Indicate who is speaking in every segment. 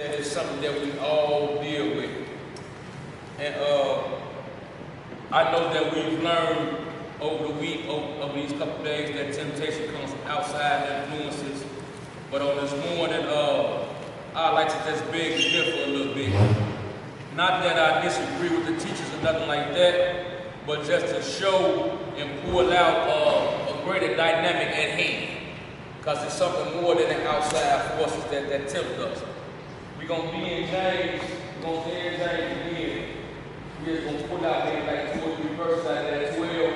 Speaker 1: That is something that we all deal with. And I know that we've learned over the week, over these couple of days, that temptation comes from outside influences. But on this morning, I'd like to just beg to differ a little bit. Not that I disagree with the teachers or nothing like that, but just to show and pull out a greater dynamic at hand. Because it's something more than the outside forces that tempt us. We're going to be in James, we're going to stay in James again. We're just going to pull out maybe like 2 or 3 verses out of that 12.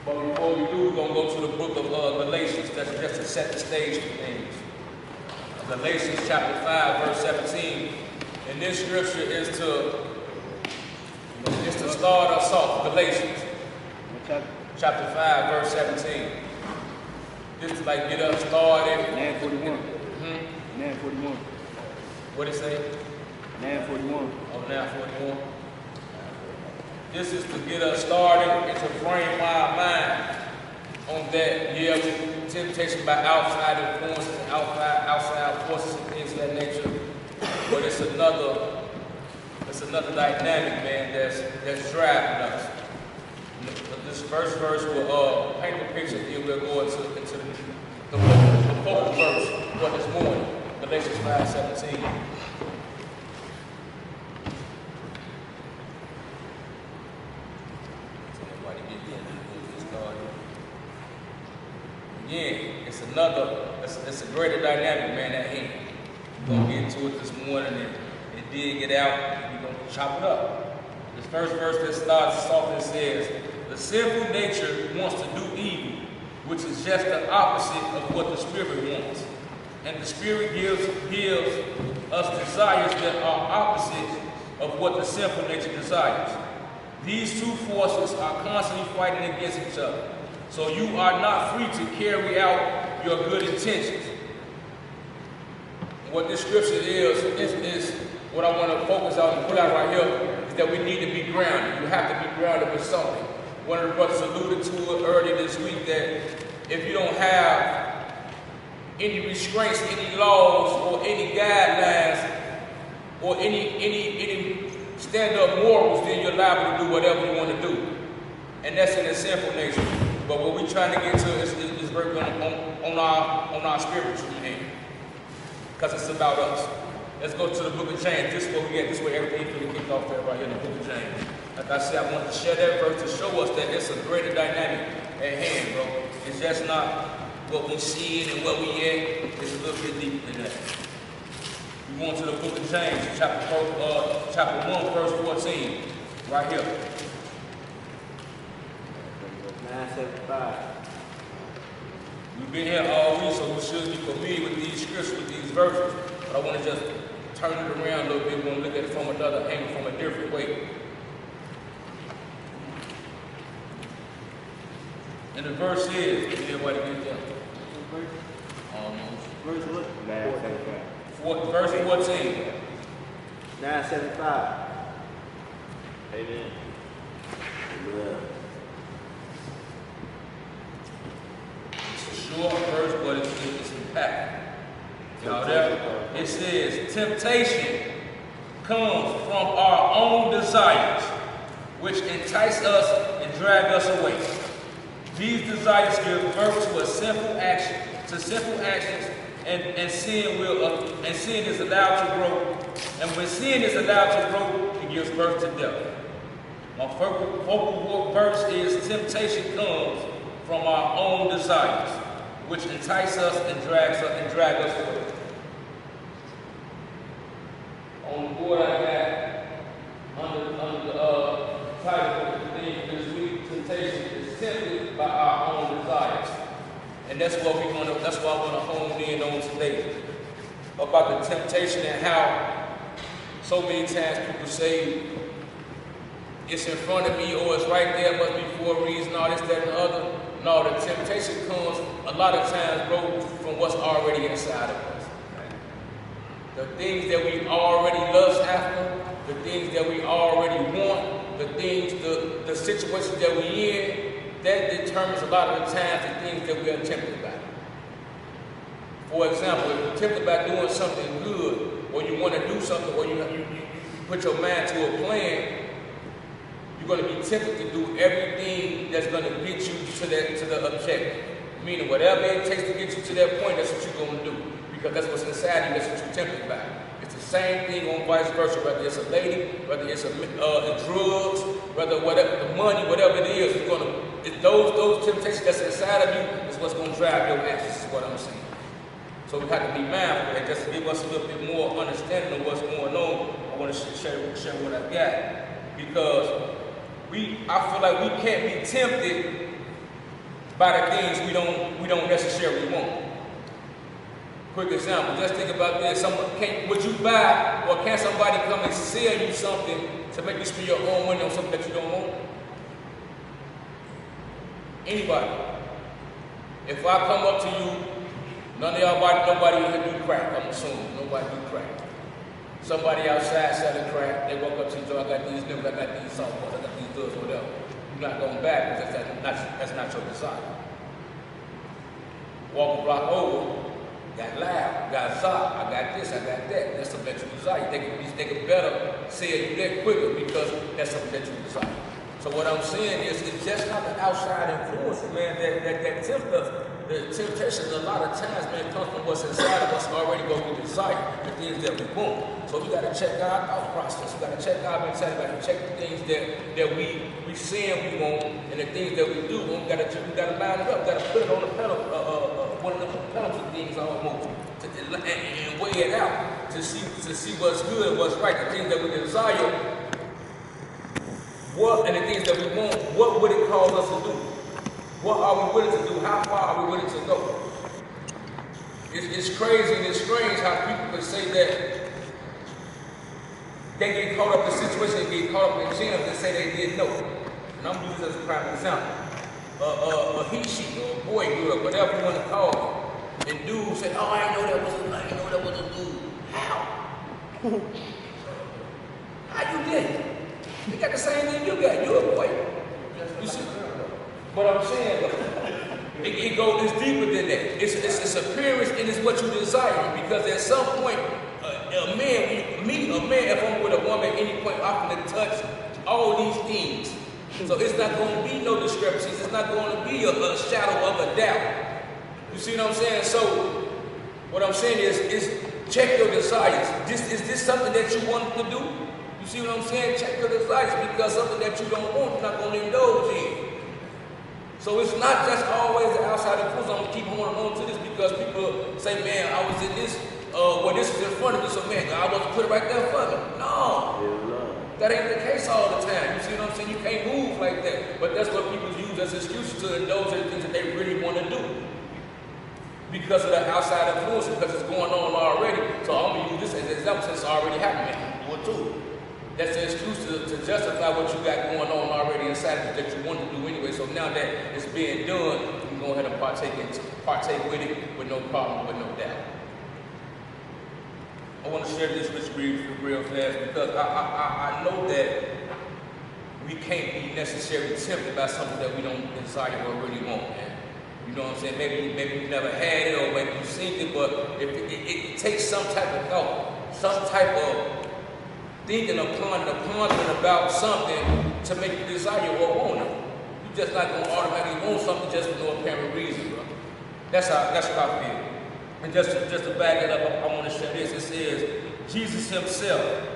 Speaker 1: But before we do, we're going to go to the book of Galatians. That's just to set the stage for things. Galatians chapter 5, verse 17. And this scripture is to start us off. Galatians chapter 5, verse 17. Just to like get us started.
Speaker 2: 9:41. 9:41.
Speaker 1: What did it say?
Speaker 2: 9:41.
Speaker 1: Oh, 9:41. This is to get us started and to frame our mind on that, yeah, temptation by outside influences and outside forces and things of that nature. But it's another dynamic, man, that's driving us. This first verse will paint the picture, and we'll go into the focal verse for this morning, Galatians 5:17. Again, it's a greater dynamic, man, at hand. We're going to get into it this morning and dig it out, and we're going to chop it up. This first verse that starts off and says, the sinful nature wants to do evil, which is just the opposite of what the Spirit wants. And the Spirit gives us desires that are opposite of what the sinful nature desires. These two forces are constantly fighting against each other. So you are not free to carry out your good intentions. What this scripture is what I want to focus on and put out right here, is that we need to be grounded. You have to be grounded with something. One of the brothers alluded to it earlier this week that if you don't have any restraints, any laws, or any guidelines, or any stand-up morals, then you're liable to do whatever you want to do. And that's in the sinful nature. But what we're trying to get to is working on our spiritual man. Because it's about us. Let's go to the book of James. This is where we get. This is where everything can kick off there right here in the book of James. Like I said, I want to share that verse to show us that it's a greater dynamic at hand, bro. It's just not what we see and what we at. It's a little bit deeper than that. We're going to the book of James, chapter 1, verse 14. Right here.
Speaker 2: 9:75.
Speaker 1: We've been here all week, so we should be familiar with these scriptures, with these verses. But I want to just turn it around a little bit. We want to look at it from another angle, from a different way. And the verse is, everybody get that?
Speaker 2: Verse what? 9:75.
Speaker 1: Verse 14.
Speaker 2: 9:75. Amen. Amen.
Speaker 1: It's a short verse, but it's impactful. Y'all there? It says, temptation comes from our own desires, which entice us and drag us away. These desires give birth to sinful actions, and sin is allowed to grow. And when sin is allowed to grow, it gives birth to death. My focal verse is temptation comes from our own desires, which entice us and drag us away. On the board I got under the title of the theme this week, temptation is tempted by our own desires. And that's what I want to hone in on today. About the temptation and how so many times people say it's in front of me or it's right there, must be for a reason, all this, that, and the other. No, the temptation comes a lot of times, bro, from what's already inside of us. The things that we already lust after, the things that we already want, the situations that we're in, that determines a lot of the times the things that we are tempted by. For example, if you're tempted by doing something good, or you want to do something, or you put your mind to a plan, you're going to be tempted to do everything that's going to get you to the objective. Meaning whatever it takes to get you to that point, that's what you're going to do. Because that's what's inside you, that's what you're tempted by. It's the same thing on vice versa, whether it's a lady, whether it's drugs, whether whatever, the money, whatever it is, those temptations that's inside of you is what's going to drive your actions, is what I'm saying. So we have to be mindful, and just to give us a little bit more understanding of what's going on, I want to share what I got. Because I feel like we can't be tempted by the things we don't necessarily want. Quick example, just think about this. Would you buy, or can somebody come and sell you something to make you spend your own money on something that you don't want? Anybody? If I come up to you, nobody here do crack, I'm assuming. Nobody do crack. Somebody outside selling crack, they walk up to you, I got these niggas, I got these softballs, I got these goods, whatever. You're not going back because that's not your desire. Walk a block over, got loud, got zop, I got this, I got that. That's something that you desire. They can better sell you that quicker because that's something that you desire. So what I'm saying is, it's just not the outside influences, man, that tempt us. The temptation a lot of times, man, comes from what's inside of us already, what we desire, the things that we want. So we got to check our thought process. We got to check our mentality. We got to check the things that we saying we want and the things that we do. We got to line it up. We got to put it on the pedal, one of the pedals of things almost, and weigh it out to see what's good and what's right. The things that we desire, and the things that we want, what would it cause us to do? What are we willing to do? How far are we willing to go? It's crazy and it's strange how people can say that they get caught up in situations, they get caught up in jams and say they didn't know. And I'm using this as a prime example. A he, she, or a boy grew up, whatever you want to call it. And dude said, oh, I didn't know that was a dude. How? How you did? You got the same thing you got. You're a boy. You see? But I'm saying, it goes deeper than that. It's appearance and it's what you desire. Because at some point, a man, if I'm with a woman at any point, I'm going to touch all these things. So it's not going to be no discrepancies. It's not going to be a shadow of a doubt. You see what I'm saying? So what I'm saying is check your desires. Is this something that you want to do? You see what I'm saying? Check your desires, because something that you don't want, you're not going to indulge in. So it's not just always the outside influence. I'm going to keep holding on to this because people say, man, I was in this, this is in front of me, so man, God wants to put it right there for me. No. That ain't the case all the time. You see what I'm saying? You can't move like that. But that's what people use as excuses to indulge in things that they really want to do. Because of the outside influence, because it's going on already. So I'm going to use this as an example since it's already happening. Do it too. That's an excuse to justify what you got going on already inside of you that you want to do anyway. So now that it's being done, you can go ahead and partake with it with no problem, with no doubt. I want to share this with you real fast because I know that we can't be necessarily tempted by something that we don't desire or really want, man. You know what I'm saying? Maybe you never had it or maybe you've seen it, but it takes some type of thought, some type of thinking or pondering about something to make you desire or want it. You're just not going to automatically want something just for no apparent reason, bro. That's what I feel. And just to back it up, I want to share this. It says, Jesus himself,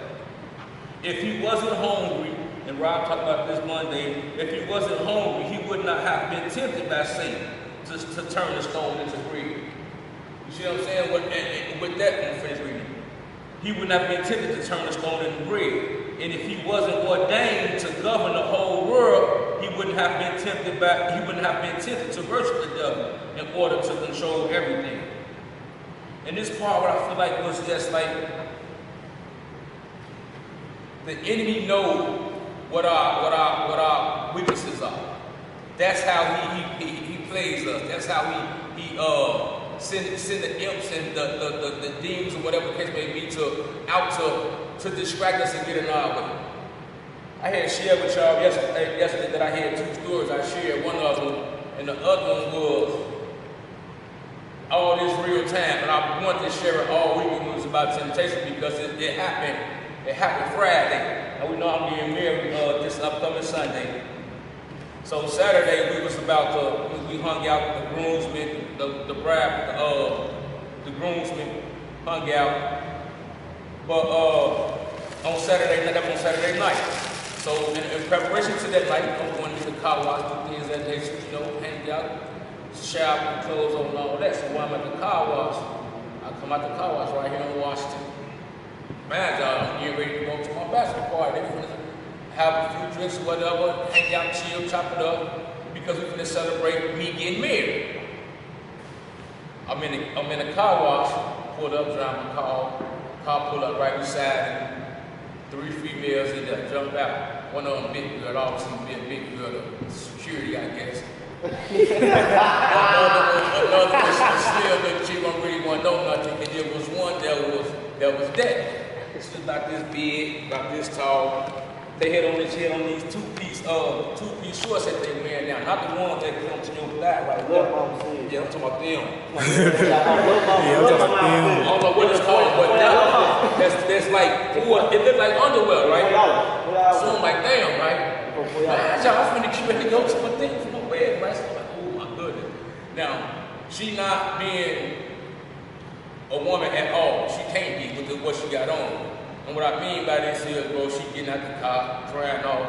Speaker 1: if he wasn't hungry, and Rob talked about this Monday, if he wasn't hungry, he would not have been tempted by Satan to turn the stone into bread. You see what I'm saying? With that, I'm finished reading. He would not have been tempted to turn the stone into bread. And if he wasn't ordained to govern the whole world, he wouldn't have been tempted to worship the devil in order to control everything. And this part, what I feel like was just like the enemy knows what our weaknesses are. That's how he plays us. That's how he send the imps and the demons or whatever the case may be to distract us and get in our way. I had shared with y'all yesterday that I had two stories I shared. One of them, and the other one was all this real time, but I wanted to share it all week when it was about temptation because it happened. It happened Friday, and we know I'm getting married this upcoming Sunday. So Saturday we was about to we hung out with the groomsmen, the bride, the groomsmen hung out. But on Saturday night. So in preparation to that night, I'm going to the car wash, do things that they hang out, shower, clothes on, and all that. So when I'm at the car wash, I come out the car wash right here in Washington. Man, I'm getting ready to go to my bachelor party. They're gonna have a few drinks or whatever, hang out, chill, chop it up, because we're gonna celebrate me getting married. I'm in the car wash, pulled up, driving my car pulled up right beside me. 3 females in there, jumped out. One of them big girl, obviously being big girl, security, I guess. Another one, still little chick, don't really want to know nothing. And there was one that was dead. She was about this big, about this tall. They had on these two-piece shorts that they wear now. Not the ones that come to your thigh right there. Yeah, I'm talking about them. I don't know what it's called, but that's like, it looked like underwear, right? So I'm like, damn, right? Man, y'all, I'm finna keep it to go to my thing for my bed, right? So I'm like, oh my goodness. Now, she not being a woman at all. She can't be with what she got on. And what I mean by this is, bro, she getting out the car, drying off.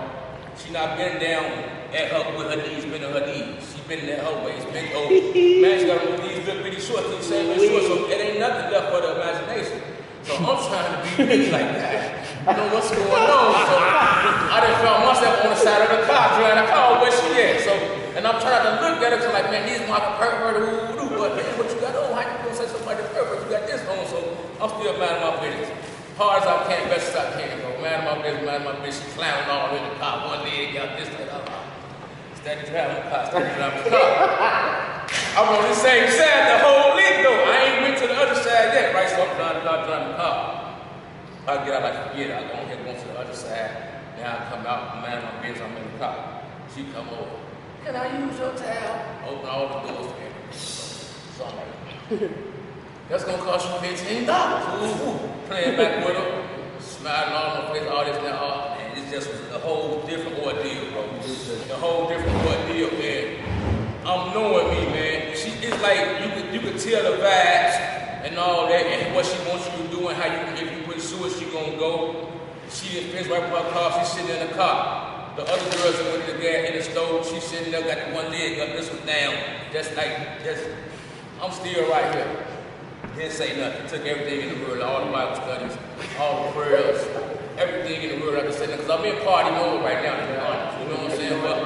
Speaker 1: She not bending down at her with her knees, bending her knees. She bending at her waist, bent over. Man, she got on these little bitty shorts, these same little shorts, so it ain't nothing left for the imagination. So I'm trying to be me like that. You know what's going on? So I done found myself on the side of the car, drying the car, where she at? So, and I'm trying to look at her, so like, man, these my pervert, but man, what you got on? How you gonna say somebody pervert? You got this on, so I'm still minding my business. Hard as I can, best as I can, bro. Man of my business, clowning all in the car. One leg got this, that, steady driving the car, I'm on the same side the whole link, though. I ain't went to the other side yet, right? So I'm driving the car. I get out, like, forget it. I go ahead, go to the other side. Now I come out, man of my business, I'm in the car. She come over. Can I use your towel? Open all the doors for me. So I'm like, that's gonna cost you $15. Playing back with her, smiling all on my face, all this now, and it just was a whole different ordeal, bro. A whole different ordeal, man. I'm knowing me, man. It's like you could tell the vibes and all that, and what she wants you to do, and how if you pursue it, she gonna go. She didn't finish right with her car. She's sitting in the car. The other girls that went to the gas in the stove, she's sitting there, got the one leg up, this one down. I'm still right here. Didn't say nothing. Took everything in the world, all the Bible studies, all the prayers, everything in the world I can say that. Because I'm in party mode right now, to be honest. You know what I'm saying? But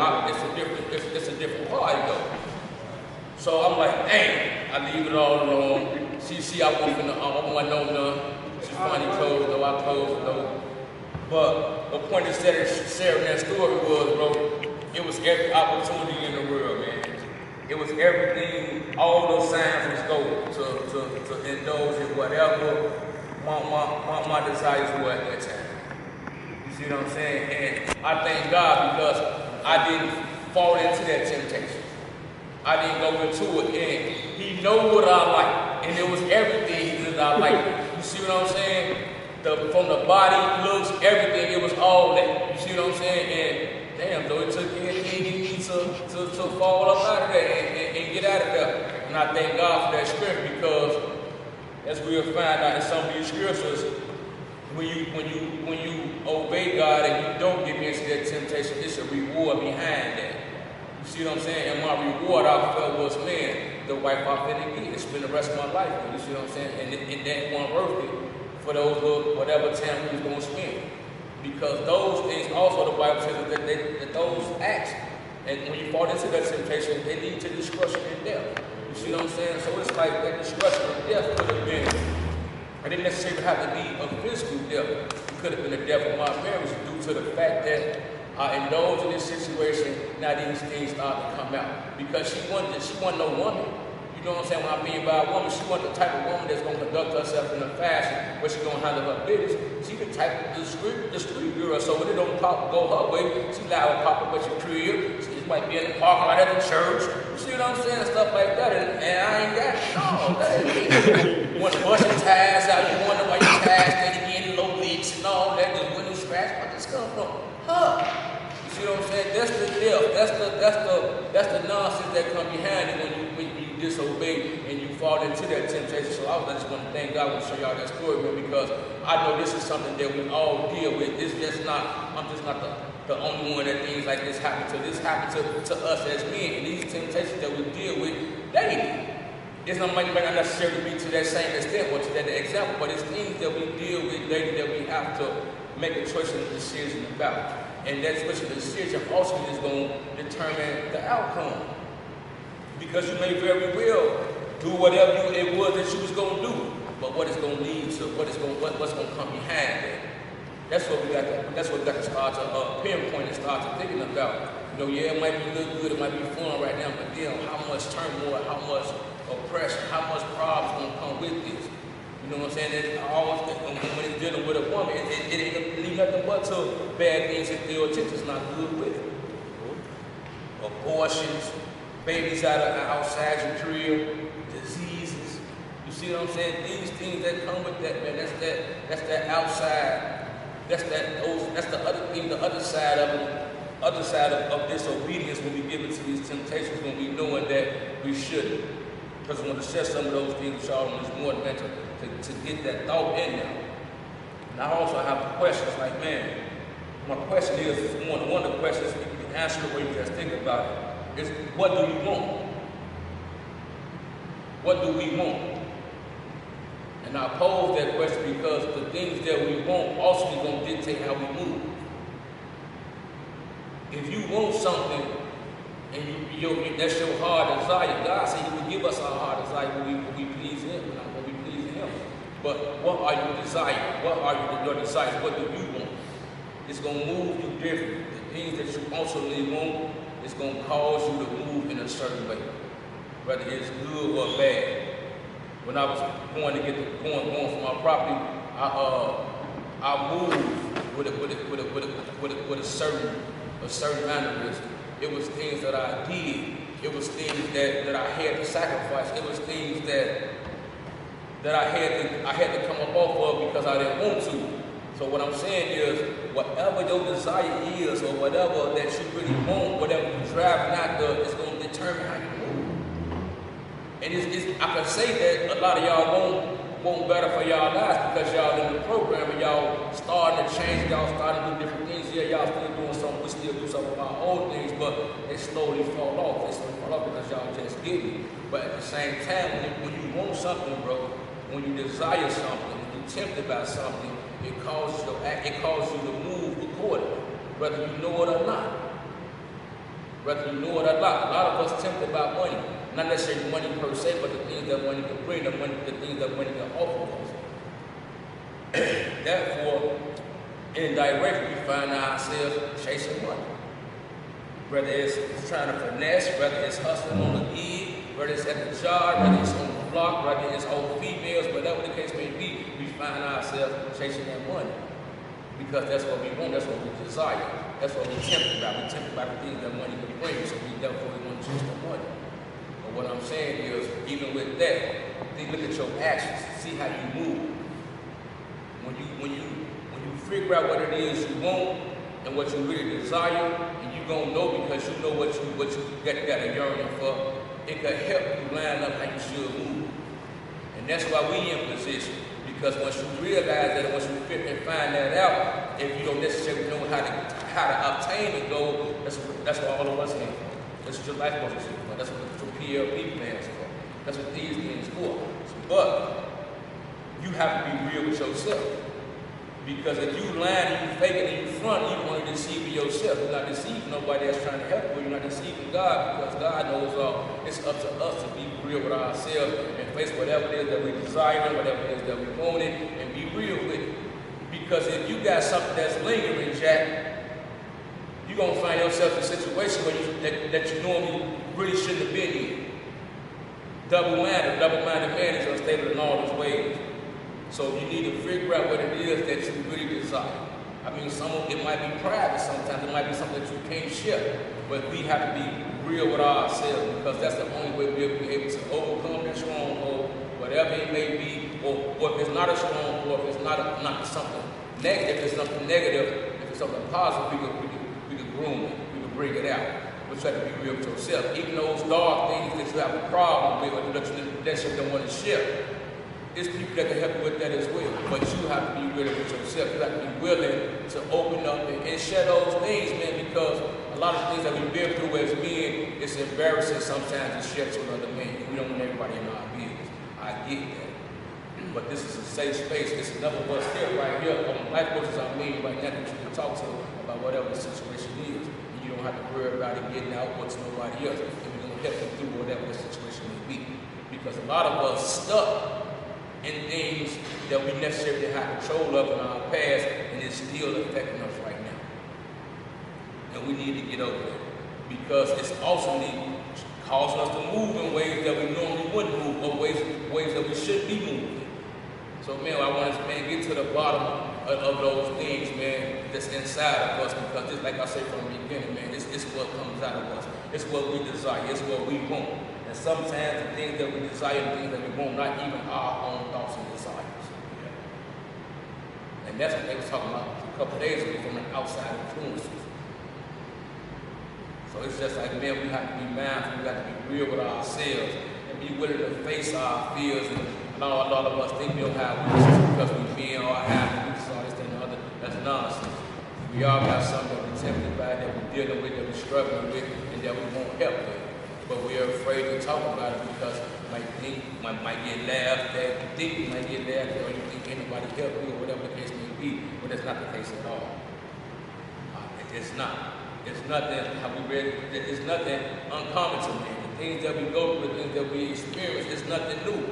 Speaker 1: it's a different party though. So I'm like, dang, I leave it all alone. See, I want no none. She finally closed though, I closed though. But the point of sharing that story was, bro, it was every opportunity in the world, man. It was everything, all those signs was gold to indulge in whatever my desires were at that time. You see what I'm saying? And I thank God because I didn't fall into that temptation. I didn't go into it, and He know what I like, and it was everything that I liked. You see what I'm saying? From the body, looks, everything, it was all that. You see what I'm saying? And damn, though, it took anything in me to fall up out of there and get out of there. And I thank God for that strength because, as we'll find out in some of these scriptures, when you obey God and you don't give into that temptation, it's a reward behind that. You see what I'm saying? And my reward I felt was, man, the wife I'm finna get and spend the rest of my life with. You see what I'm saying? And that wasn't worth it for those little, whatever time we was going to spend. Because those things, also the Bible says that those acts, and when you fall into that temptation, they lead to destruction and death. You see what I'm saying? So it's like that destruction and death could have been, I didn't necessarily have to be a physical death. It could have been the death of my marriage due to the fact that I indulged in this situation, now these things start to come out. Because she wasn't no woman. You You know what I'm saying? When I mean by a woman, she wasn't the type of woman that's going to conduct herself in a fashion where she's going to handle her business. She the type of the street girl. So when it don't go her way, she liable to pop up at your crib. She might be in the parking lot at the church. You see what I'm saying? Stuff like that. And I ain't got it. No, that ain't me. Want to bust your tires out. You wonder why your tires getting low leaks and all that. The window scratch. Where this come from? Huh? You see what I'm saying? That's the deal. That's the nonsense that come behind it when you disobey and you fall into that temptation. So I just want to thank God and show y'all that story, man, because I know this is something that we all deal with. It's just not, I'm just not the only one that things like this happen to. This happens to us as men, and these temptations that we deal with daily. It's not might not necessarily be to that same extent or to that example, but it's things that we deal with daily that we have to make a choice and a decision about. And that choice and decision also is going to determine the outcome. Because you may very well do whatever it was that you was going to do, but what it's going to lead to, what's going to come behind it. That's what we got to start to pinpoint and start to thinking about. You know, yeah, it might be look good, it might be fun right now, but then how much turmoil, how much oppression, how much problems going to come with this? You know what I'm saying? It's always, when it's dealing with a woman, it ain't leave nothing but to bad things if the attention's not good with it. Abortions, babies outside your crib, diseases. You see what I'm saying? These things that come with that, man. That's that outside. That's the other thing. The other side of it. Other side of disobedience when we give it to these temptations, when we knowing that we shouldn't. Because I want to share some of those things with y'all on this morning, man, to get that thought in there. And I also have questions like, man, my question is one of the questions you can answer the way you just think about it. Is what do you want? What do we want? And I pose that question because the things that we want also is going to dictate how we move. If you want something and that's your heart desire, God said He would give us our heart desire when we please Him, when we please Him. But what are you desiring? What are your desires? What do you want? It's going to move you different. The things that you ultimately want, it's going to cause you to move in a certain way, whether it's good or bad. When I was going for my property, I moved with a certain mannerism. It was things that I did. It was things that I had to sacrifice. It was things that I had to come up off of because I didn't want to. So what I'm saying is, whatever your desire is, or whatever that you really want, whatever you're driving after, it's going to determine how you move. And I can say that a lot of y'all won't better for y'all lives because y'all in the program and y'all starting to change, y'all starting to do different things. Yeah, y'all still doing something, we still do some of our own things, but they slowly fall off. They slowly fall off because y'all just get it. But at the same time, when you want something, bro, when you desire something, when you're tempted by something, it causes you to move accordingly, whether you know it or not. Whether you know it or not. A lot of us tempted by money. Not necessarily money per se, but the things that money can bring, the things that money can offer us. Therefore, indirectly, we find ourselves chasing money. Whether it's trying to finesse, whether it's hustling on the gig, whether it's at the job, whether it's on the block, whether it's old females, whatever the case may be, we find ourselves chasing that money. Because that's what we want, that's what we desire. That's what we're tempted about. We're tempted by the things that money can bring, so we definitely want to chase the money. But what I'm saying is, even with that, look at your actions, see how you move. When you figure out what it is you want and what you really desire, and you're gonna know because you know what you got a yearning for, it can help you line up how you should move. And that's why we in position. Because once you realize that, once you fit and find that out, if you don't necessarily know how to obtain the goal, that's what all of us here for. That's what your life goals is for. That's what your PLP plans for. That's what these things for. But you have to be real with yourself. Because if you lying and you faking and you front, you're only deceiving yourself. You're not deceiving nobody that's trying to help you. You're not deceiving God, because God knows all. It's up to us to be real with ourselves and face whatever it is that we desire, whatever it is that we want it, and be real with it. Because if you got something that's lingering, Jack, you're going to find yourself in a situation where that you normally really shouldn't have been in. Double-minded man is unstable in all his ways. So you need to figure out what it is that you really desire. I mean, it might be private sometimes. It might be something that you can't share. But we have to be real with ourselves, because that's the only way we'll be able to overcome that stronghold, whatever it may be, or if it's not a stronghold, if it's not something negative, if it's something negative, if it's something positive, we can groom it, we can bring it out. But you have to be real with yourself. Even those dark things that you have a problem with, or that you don't want to share, there's people that can help you with that as well. But you have to be real with yourself. You have to be willing to open up and share those things, man, because a lot of things that we've been through as men, it's embarrassing sometimes to share to another man. We don't want everybody in our business. I get that. But this is a safe space. It's enough of us here, right here, on life coaches I mean right now, that you can talk to about whatever the situation is. And you don't have to worry about it getting out what's nobody else. And we're going to help you through whatever the situation may be. Because a lot of us stuck in things that we necessarily have control of in our past, and it's still affecting us right now. And we need to get over it, because it's ultimately causing us to move in ways that we normally wouldn't move, or ways that we should be moving. So, man, I want to, man, get to the bottom of those things, man, that's inside of us, because just like I said from the beginning, man, it's what comes out of us. It's what we desire. It's what we want. And sometimes the things that we desire, the things that we want, not even our own thoughts and desires. And that's what they were talking about a couple of days ago, from the outside influences. So it's just like, man, we have to be mindful, we have to be real with ourselves, and be willing to face our fears. And a lot of us think we don't have weaknesses because we being or have weaknesses, all this, that, and the other. That's nonsense. We all got something that we're tempted by, that we're dealing with, that we're struggling with, and that we won't help with. But we're afraid to talk about it because we might get laughed at, you think we might get laughed at, or you think ain't nobody help you, or whatever the case may be. But that's not the case at all. It's not. It's nothing, have we read, it's nothing uncommon to me. The things that we go through, the things that we experience, it's nothing new.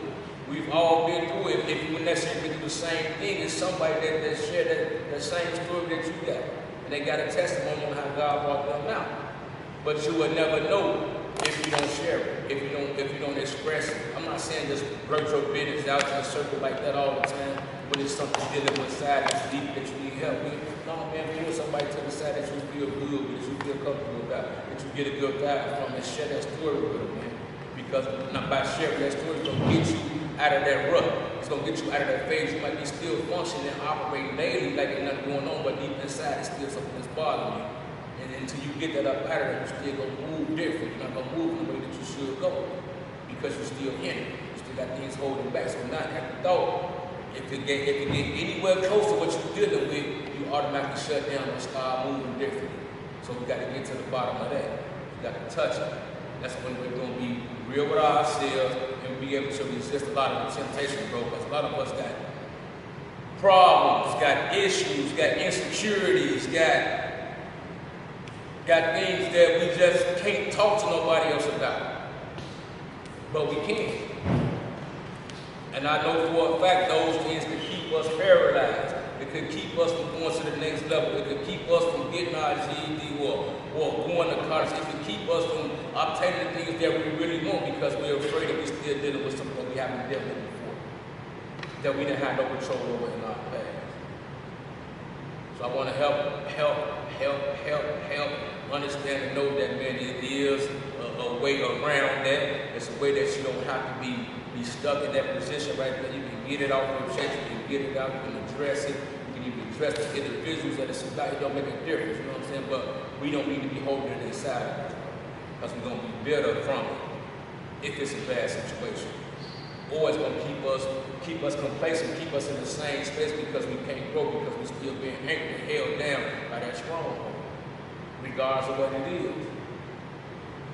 Speaker 1: We've all been through it. If you wouldn't necessarily do the same thing, it's somebody that shared that same story that you got. And they got a testimony on how God brought them out. But you would never know if you don't share it, if you don't express it. I'm not saying just break your business out in a circle like that all the time, but it's something dealing with side that's deep that you need help with. No, man, pull somebody to the side that you feel good with, that you feel comfortable about, that you get a good vibe from, and share that story with them, man. Because not by sharing that story, it's gonna get you out of that rut. It's gonna get you out of that phase. You might be still functioning, operating daily like there's nothing going on, but deep inside it's still something that's bothering you. And until you get that up out of there, you're still gonna move different. You're not gonna move in the way that you should go, because you're still in it. You still got things holding back. So not after thought. If it get anywhere close to what you're dealing with, you automatically shut down and start moving differently. So we got to get to the bottom of that. We got to touch it. That's when we're going to be real with ourselves and be able to resist a lot of the temptation, bro. Because a lot of us got problems, got issues, got insecurities, got things that we just can't talk to nobody else about. But we can. And I know for a fact those things can keep us paralyzed. It could keep us from going to the next level. It could keep us from getting our GED or going to college. It could keep us from obtaining the things that we really want, because we're afraid that we're still dealing with something that we haven't dealt with before, that we didn't have no control over in our past. So I want to help understand and know that, man, it is a way around that. It's a way that you don't have to be stuck in that position right there. You can get it off your chest, you can get it out, you can address it, you can even address the individuals that it's about. It don't make a difference, you know what I'm saying? But we don't need to be holding it inside, because we're going to be bitter from it if it's a bad situation. Or it's going to keep us complacent, keep us in the same space because we can't grow, because we're still being anchored and held down by that stronghold, regardless of what it is.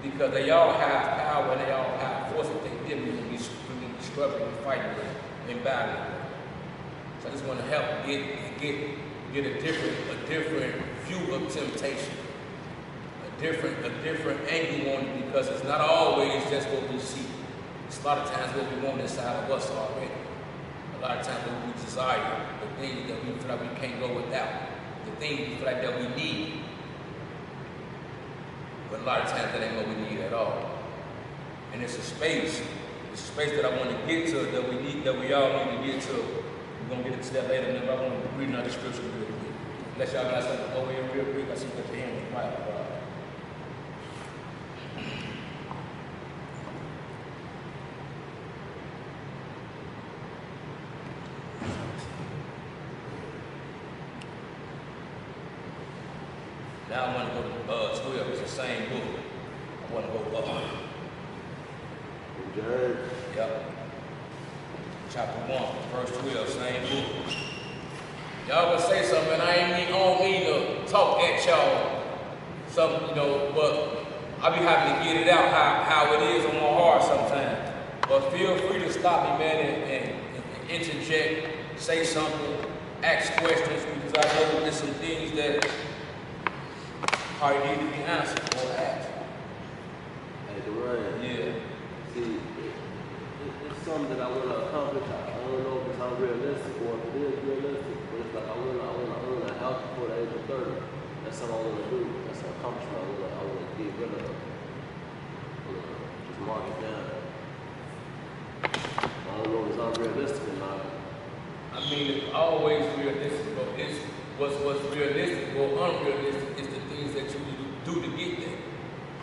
Speaker 1: Because they all have power and they all have force. If they did, we're going to be struggling and fighting and battling. So I just want to help get a different view of temptation, a different angle on it, because it's not always just what we see. It's a lot of times what we want inside of us already. A lot of times what we desire, the things that we feel like we can't go without, the things we feel like that we need. But a lot of times that ain't what we need at all. And it's a space it's a space that I want to get to, that we all need to get to. We're gonna get into that later, and I want to read another scripture real quick. Unless y'all got something to go in real quick, I see that your hand is right. Now I want to go to 12. It's the same book. I want to go up. Yep. Chapter 1, verse 12, same book. Y'all gonna say something, and I don't mean to talk at y'all, something, but I be having to get it out how it is on my heart sometimes. But feel free to stop me, man, and interject, say something, ask questions, because I know there's some things that probably need to be answered or asked.
Speaker 3: Hey, Dwayne.
Speaker 1: Yeah.
Speaker 3: See, it's something that I want to accomplish. I don't know if it's unrealistic or if it is realistic, but it's like I want to help before the age of 30. That's something I want to do. That's an accomplishment I want to get rid of. Just mark it down. I don't know if it's unrealistic or not.
Speaker 1: I mean, it's always realistic, but what's realistic or unrealistic is the things that you do to get there.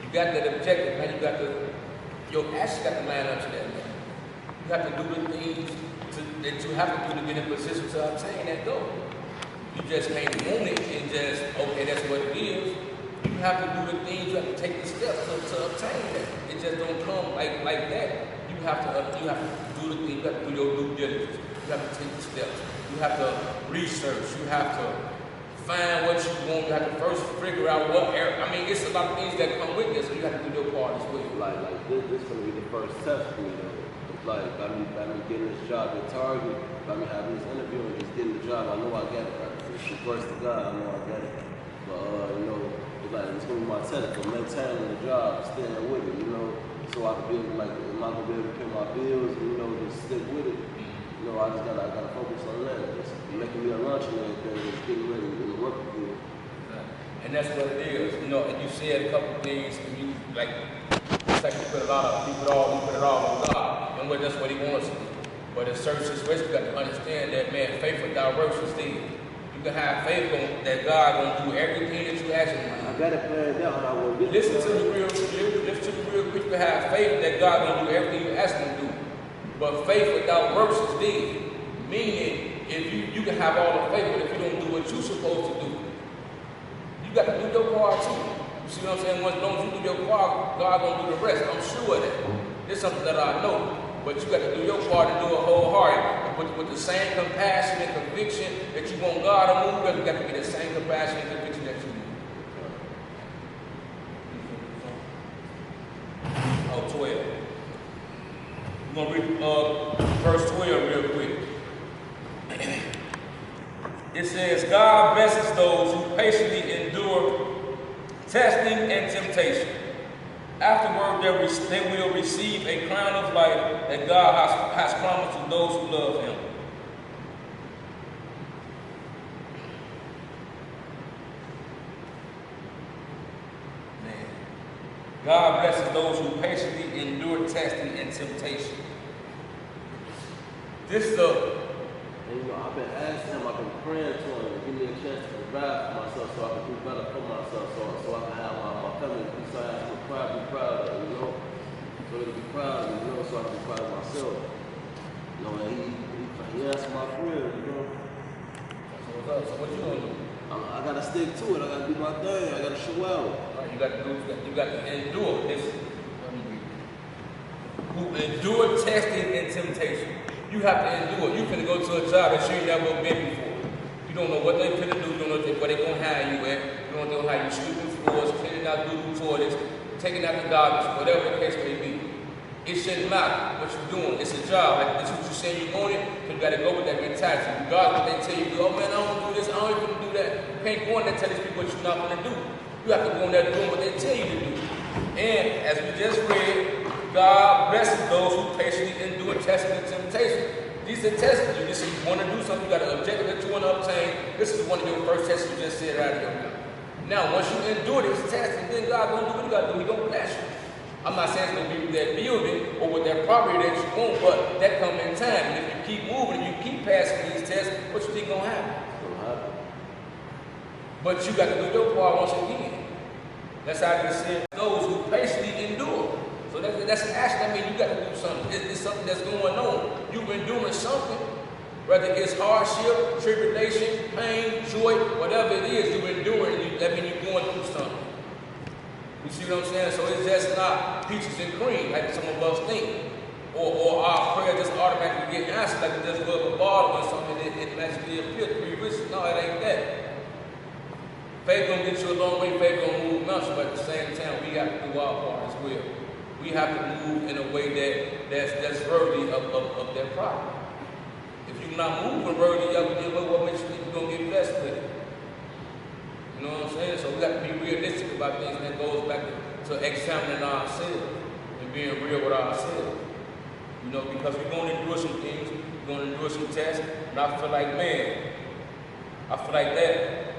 Speaker 1: You got that objective, man. Your actions got to line up to that, man. You have to do the things that you have to do to get in position to obtain that goal. You just can't want it and just, okay, that's what it is. You have to do the things, you have to take the steps to obtain that. It just don't come like that. You have to do the things, you have to do your due diligence. You have to take the steps. You have to research. You have to find what you want. You have to first figure out what area. I mean, it's a lot of things that come with this, so you have to do your part as well.
Speaker 3: Like this is going to be the first test for me, though. It's like, by me getting this job at Target, by me having this interview and just getting the job, I know I got it. Right? It's the first to God, I know I got it. But, it's like, it's going to be my test for maintaining the job, staying with it, so I can be able to, like, am I going to be able to pay my bills, just stick with it. I gotta focus on that. It's making me a lunch and everything, it's getting ready to work with you.
Speaker 1: And that's what it is. And you said a couple of things, and you like it's like you put it all on God, and that's what He wants to do. But in certain situations, you got to understand that, man, faith without works is dead. You can have faith that God gonna do everything that you ask Him.
Speaker 3: I got it planned out how I will get.
Speaker 1: Listen to me real quick. You can have faith that God gonna do everything you ask Him to do. But faith without works is dead. Meaning, if you can have all the faith, but if you don't do what you're supposed to do, you got to do your part too. You see what I'm saying? Once don't you do your part, God gonna do the rest. I'm sure of that. This is something that I know. But you got to do your part and do it wholeheartedly. With the same compassion and conviction that you want God to move, you got to be the same compassion and conviction that you need. Oh, 12. We're going to read verse 12 real quick. It says, God blesses those who patiently endure testing and temptation. Afterward, they will receive a crown of life that God has promised to those who love Him. Man. God blesses those who patiently endure testing and temptation. This is
Speaker 3: I've been asking Him, I've been praying to Him, give me a chance to provide for myself so I can do better for myself, so I can have my family be so I have to be proud of it, so to be proud of me, so I can be proud of myself. And he answered my prayer,
Speaker 1: So what's up? So what you gonna do?
Speaker 3: I gotta stick to it, I gotta do my thing, I gotta show out.
Speaker 1: Right, you got to endure this. Who endure testing and temptation. You have to endure. You finna go to a job that you ain't never been before. You don't know what they finna do. You don't know where they gonna hire you at. You don't know how you sweeping floors, cleaning out doodle toilets, taking out the garbage, whatever the case may be. It shouldn't matter what you're doing. It's a job. Like, this is what you say you want it, so you gotta go with that mentality. Regardless what they tell you, oh man, I don't do this, I don't even do that. You can't go in there and tell these people what you're not gonna do. You have to go in there doing what they tell you to do. And as we just read, God blesses those who patiently endure testing and temptation. These are tests. You just want to do something, you got an objective that you want to obtain. This is one of your first tests you just said out of your mouth. Now, once you endure this test, and then God gonna do what He gotta do. He gonna bless you. I'm not saying it's going to be with that building or with that property that you want, but that comes in time. And if you keep moving and you keep passing these tests, what you think going to happen? But you got to do your part once again. That's how it said, those who patiently endure. So that's an action. I mean, you got to do something. It's something that's going on. You've been doing something. Whether it's hardship, tribulation, pain, joy, whatever it is, you've been doing, that means you're going through something. You see what I'm saying? So it's just not peaches and cream like some of us think. Or our prayer just automatically get answered like it just rub a bottle or something and it magically appears to be rich. No, it ain't that. Faith gonna get you a long way, faith gonna move mountains, but at the same time, we have to do our part as well. We have to move in a way that's worthy of that problem. If you're not moving worthy of it, then what makes you think you're gonna get blessed with it? You know what I'm saying? So we got to be realistic about things, and that goes back to examining ourselves and being real with ourselves. You know, because we're going to endure some things, we're going to endure some tests, and I feel like, man,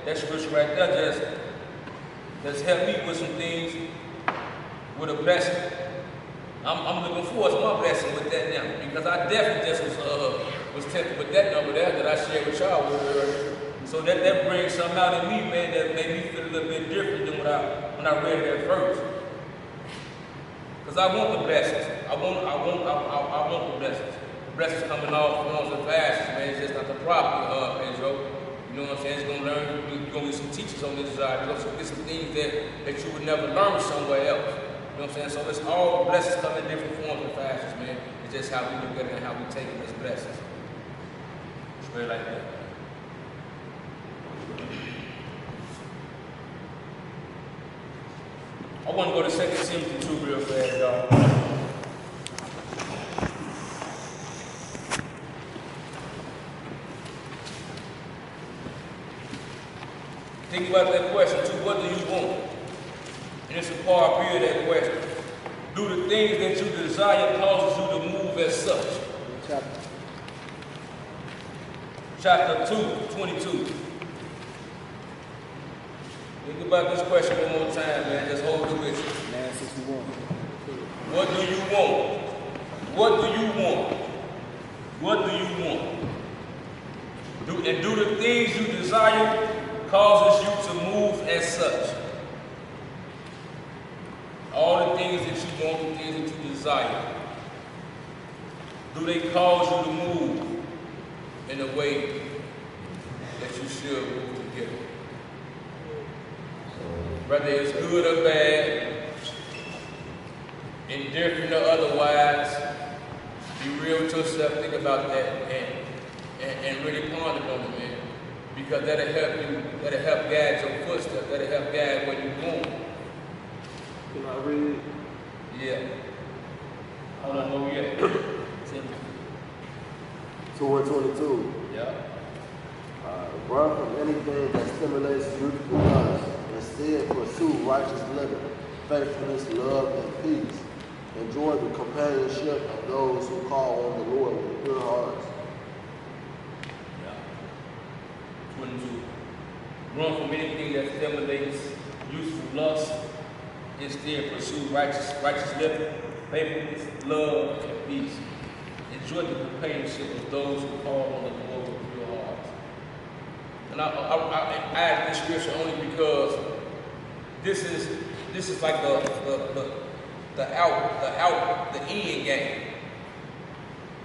Speaker 1: that scripture right there just helped me with some things with a blessing. I'm looking forward to my blessing with that now, because I definitely just was tempted with that number there that I shared with y'all earlier. So that brings something out in me, man, that made me feel a little bit different than when I read it at first. Because I want the blessings. I want the blessings. Blessings coming off forms of fashion, man. It's just not the property, Pedro. You know what I'm saying? It's gonna learn. You're gonna get some teachers on this side. You're gonna get some things that you would never learn somewhere else. You know what I'm saying? So it's all blessings come in different forms and fashions, man. It's just how we look at it and how we take it as blessings. It's really like that. I want to go to 2 Timothy 2 real fast, y'all. Think about that question too. What do you want? And it's a part B of that question. Do the things that you desire causes you to move as such? Chapter 2, 22. Think about this question one more time, man. Just hold it with you.
Speaker 2: 961.
Speaker 1: What do you want? What do you want? What do you want? Do the things you desire causes you to move as such? All the things that you want, the things that you desire, do they cause you to move in a way that you should move together? Whether it's good or bad, indifferent or otherwise, be real with yourself, think about that and really ponder on it, man. Because that'll help you, that'll help guide your footsteps, that'll help guide where you're going.
Speaker 3: Can I read it?
Speaker 1: Yeah. I don't know yet.
Speaker 3: 2:22.
Speaker 1: Yeah.
Speaker 3: Run from anything that stimulates youthful lust. Instead, pursue righteous living, faithfulness, love, and peace. Enjoy the companionship of those who call on the Lord with pure hearts.
Speaker 1: Yeah. 22. Run from anything that stimulates youthful lust. Instead, pursue righteous living, faithfulness, love, and peace. Enjoy the companionship of those who call on the Lord with pure hearts. And I add this scripture only because this is like the end game.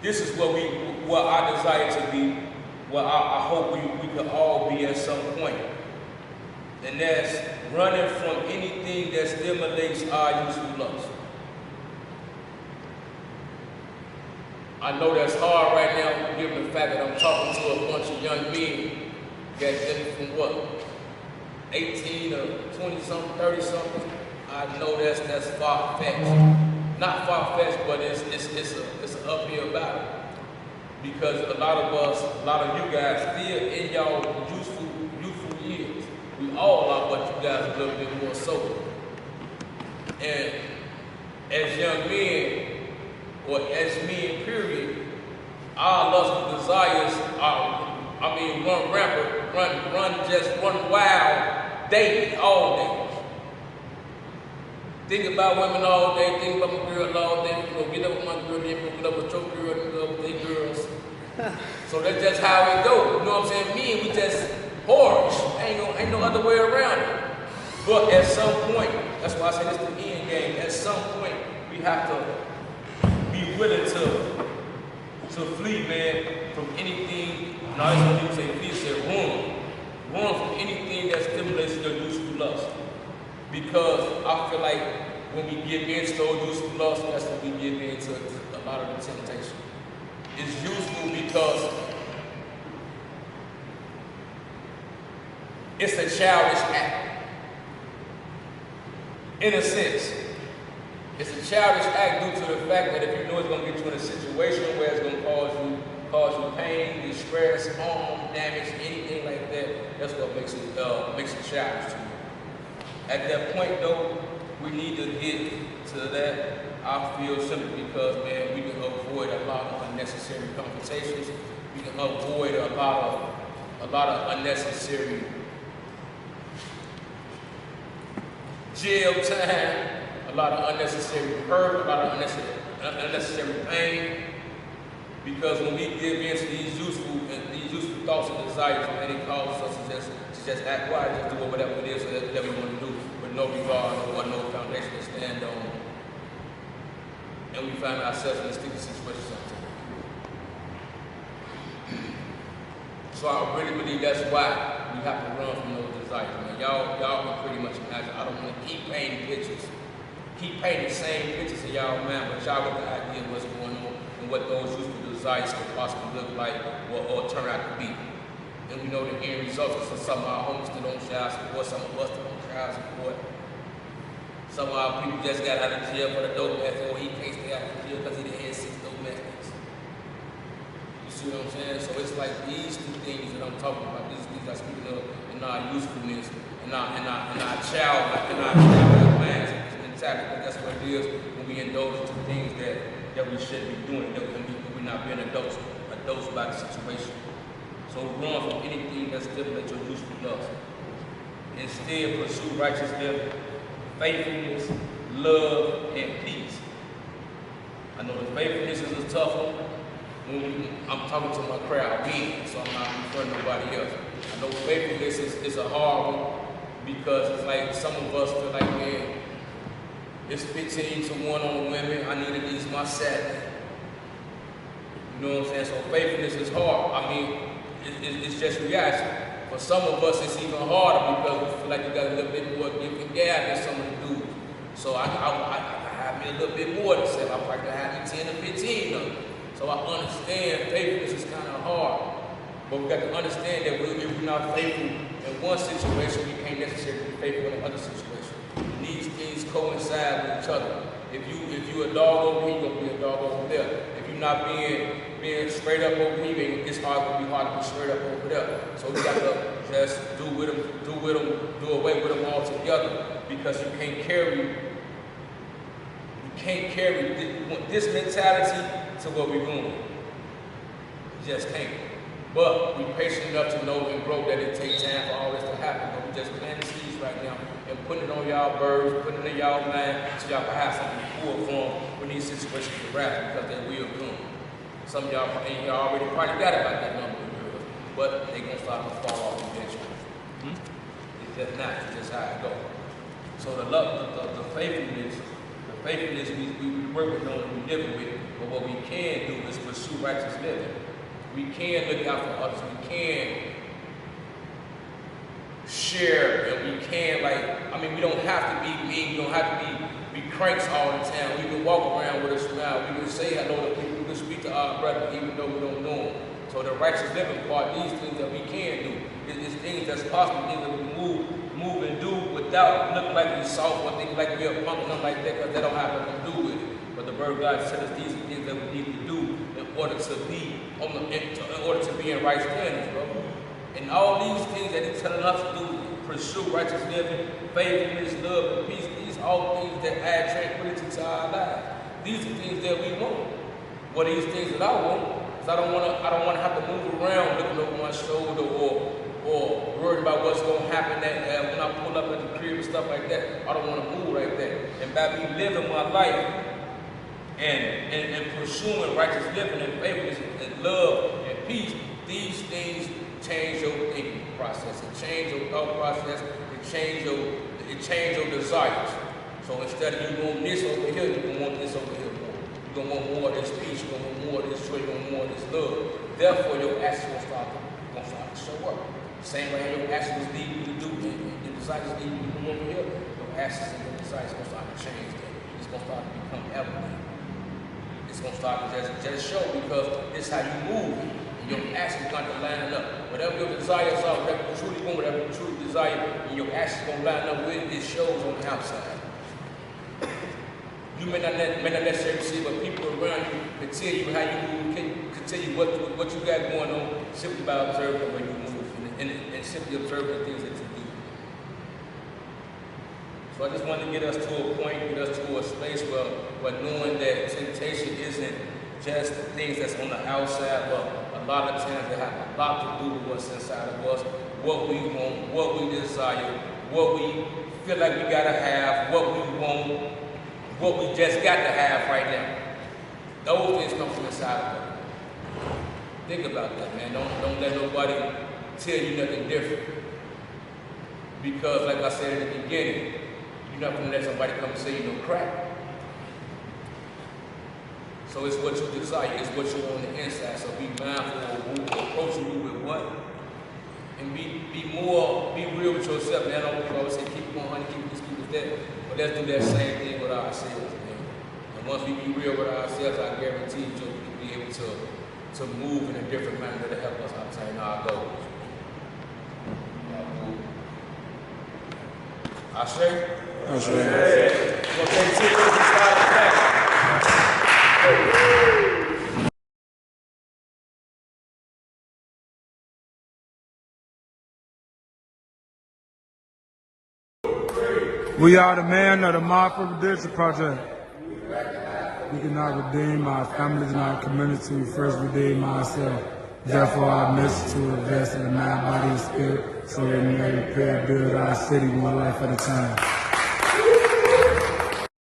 Speaker 1: This is what I desire to be, what I hope we could all be at some point. And that's running from anything that stimulates our youthful lust. I know that's hard right now, given the fact that I'm talking to a bunch of young men that from what, 18 or 20-something, 30-something. I know that's far-fetched. Not far-fetched, but it's an uphill battle. Because a lot of us, a lot of you guys still in y'all youthful years. We all are, but you guys are a little bit more sober. And as young men, or as men, period, our lustful desires run rampant, run wild daily, all day. think about women all day, think about my girl all day. You know, get up with my girl, then get up with your girl, and go with their girls. So that's just how it go. You know what I'm saying? Me and we just whorish. Ain't no other way around it. But at some point, that's why I say this is the end game. At some point, we have to be willing to flee, man, from anything. No, I just want to say flee, say run. Run from anything that stimulates your useful lust. Because I feel like when we give in to those useful lusts, that's when we give in to a lot of the temptation. It's useful because it's a childish act. In a sense, it's a childish act due to the fact that if you know it's going to get you in a situation where it's going to cause you pain, distress, harm, damage, anything like that, that's what makes it childish to you. At that point, though, we need to get to that. I feel simply because, man, we can avoid a lot of unnecessary confrontations. We can avoid a lot of unnecessary jail time, a lot of unnecessary hurt, a lot of unnecessary pain. Because when we give in to these useful thoughts and desires, man, it causes us to just act quiet, just do whatever it is that we want to do, with no regard or no foundation to stand on. And we find ourselves in a sticky situation sometimes. So I really believe that's why we have to run from those desires, man. Y'all can pretty much imagine. I don't want to keep painting pictures. Keep painting the same pictures in y'all mind, but y'all get the idea of what's going on and what those useful desires could possibly look like or turn out to be. And we know the end results of some of our homies still don't child support, some of us still don't child support. Some of our people just got out of jail for the dope method, or he can't stay out of jail because he done had 6 dope methods. You see what I'm saying? So it's like these two things that I'm talking about, these things I'm speaking of in our usefulness, in our childlike minds and mentality. That's what it is when we indulge into things that we shouldn't be doing, that we're not being adults by the situation. So run from anything that stimulates your useful lust. Instead, pursue righteous living, faithfulness, love, and peace. I know the faithfulness is a tough one. I'm talking to my crowd, so I'm not referring to nobody else. I know faithfulness is a hard one because it's like some of us feel like, man, it's 15-1 on the women. I need at least my 7. You know what I'm saying? So faithfulness is hard. I mean, it's just reaction. For some of us, it's even harder because we feel like you got a little bit more gift and gab than some of the dudes. So I have me a little bit more than 7. I probably can have me 10 or 15 of them. So I understand faithfulness is kind of hard. But we got to understand that if we're not faithful in one situation, we can't necessarily be faithful in another situation. These things coincide with each other. If you a dog over here, you're gonna be a dog over there. If you're not being straight up over here, it's gonna be hard to be straight up over there. So we got to just do away with them all together, because you can't carry this mentality to where we're going. You just can't. But we're patient enough to know and grow that it takes time for all this to happen. But we just plant the seeds right now and putting it on y'all birds, putting it in y'all mind, so y'all can have something to pull from when these situations arise, because they will come. Some of y'all already probably got about that number of girls, but they gonna start to fall off eventually. It's just not, it's just how it goes. So the faithfulness we work with, knowing we live with, but what we can do is pursue righteous living. We can look out for others. We can share, and we can, we don't have to be mean. We don't have to be cranks all the time. We can walk around with a smile. We can say hello to people. We can speak to our brother even though we don't know them. So the righteous living part, these things that we can do, is things that's possible, things that we move and do without looking like we soft or things like we're punk, nothing like that, because they don't have nothing to do with it. But the word of God said us these are things that we need to do in order to be in right standings, bro. And all these things that he's telling us to do, pursue righteous living, faithfulness, love, and peace, these are all things that add tranquility to our lives. These are things that we want. What are these things that I want? Because I don't want to have to move around looking over my shoulder or worried about what's going to happen when I pull up at the crib and stuff like that. I don't want to move like that. And by me living my life and pursuing righteous living and faithfulness and love and peace, these things change your thinking process. It change your thought process. It change your desires. So instead of you want this over here, you're going to want this over here more. You're going to want more of this peace. You're going to want more of this joy. You're going to want more of this love. Therefore, your actions will start to show up. Same way your actions lead you to do it. Your desires lead you to do over here. Your actions and your desires going to start to change that. It's going to start to become evident. It's going to start to just show because this is how you move. And your actions going to line up. Whatever your desires are, whatever you truly want, whatever you truly desire, and your actions going to line up with it, it shows on the outside. You may not necessarily see, but people around you can tell you how you move, can tell you what you got going on simply by observing the way you move and simply observing the things that you do. So I just wanted to get us to a point, get us to a space where knowing that temptation isn't just the things that's on the outside, but a lot of times they have a lot to do with what's inside of us, what we want, what we desire, what we feel like we gotta have, what we want, what we just got to have right now. Those things come from inside of us. Think about that, man. Don't let nobody tell you nothing different. Because like I said in the beginning, you're not gonna let somebody come and say you no crack. So it's what you desire, it's what you want on the inside. So be mindful of who approaching you with what. And be real with yourself, man. I don't always say keep it 100, keep this, keep it that. But let's do that same thing with ourselves, man. And once we be real with ourselves, I guarantee you we'll be able to move in a different manner to help us obtain our goals. I say?
Speaker 4: I say.
Speaker 1: We're going to take 2 minutes and start the back.
Speaker 4: We are the man of the Mindful Redemption Project. We cannot redeem our families and our community. We first redeem ourselves. Therefore, our mission to invest in the mind, body, and spirit so we may repair and build our city one life at a time.